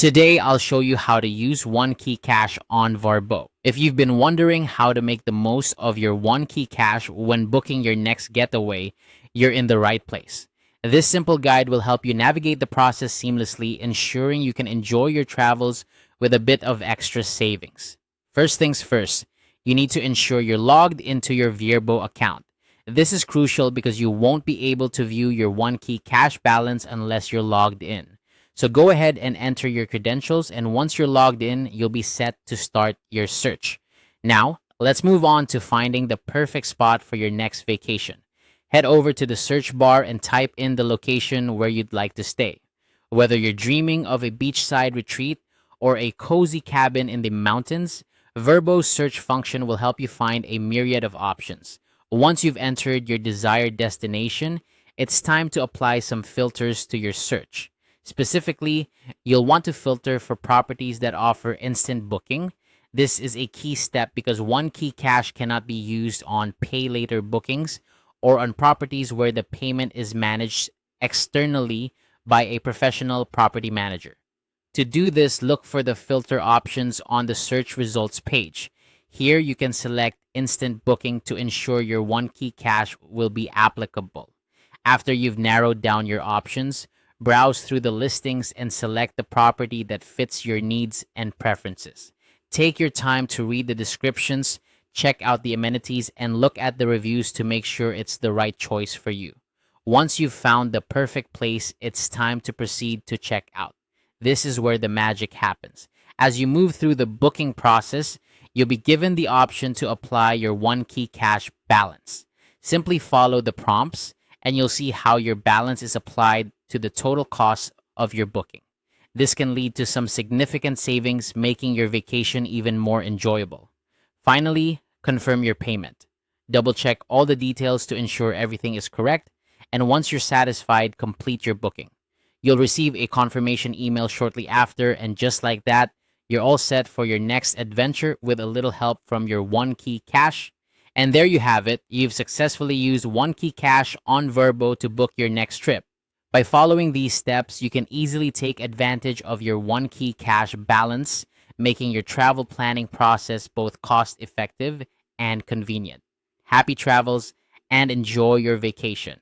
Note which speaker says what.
Speaker 1: Today, I'll show you how to use One Key Cash on Vrbo. If you've been wondering how to make the most of your One Key Cash when booking your next getaway, you're in the right place. This simple guide will help you navigate the process seamlessly, ensuring you can enjoy your travels with a bit of extra savings. First things first, you need to ensure you're logged into your Vrbo account. This is crucial because you won't be able to view your One Key Cash balance unless you're logged in. So go ahead and enter your credentials, and once you're logged in, you'll be set to start your search. Now, let's move on to finding the perfect spot for your next vacation. Head over to the search bar and type in the location where you'd like to stay. Whether you're dreaming of a beachside retreat or a cozy cabin in the mountains, Vrbo's search function will help you find a myriad of options. Once you've entered your desired destination, it's time to apply some filters to your search. Specifically, you'll want to filter for properties that offer instant booking. This is a key step because One Key Cash cannot be used on pay later bookings or on properties where the payment is managed externally by a professional property manager. To do this, look for the filter options on the search results page. Here you can select instant booking to ensure your One Key Cash will be applicable. After you've narrowed down your options, browse through the listings and select the property that fits your needs and preferences. Take your time to read the descriptions, check out the amenities, and look at the reviews to make sure it's the right choice for you. Once you've found the perfect place, it's time to proceed to check out. This is where the magic happens. As you move through the booking process, you'll be given the option to apply your One Key Cash balance. Simply follow the prompts, and you'll see how your balance is applied to the total cost of your booking. This can lead to some significant savings, making your vacation even more enjoyable. Finally, confirm your payment. Double check all the details to ensure everything is correct, and once you're satisfied, complete your booking. You'll receive a confirmation email shortly after, and just like that, you're all set for your next adventure with a little help from your One Key Cash. And there you have it. You've successfully used One Key Cash on Vrbo to book your next trip. By following these steps, you can easily take advantage of your One Key Cash balance, making your travel planning process both cost-effective and convenient. Happy travels and enjoy your vacation.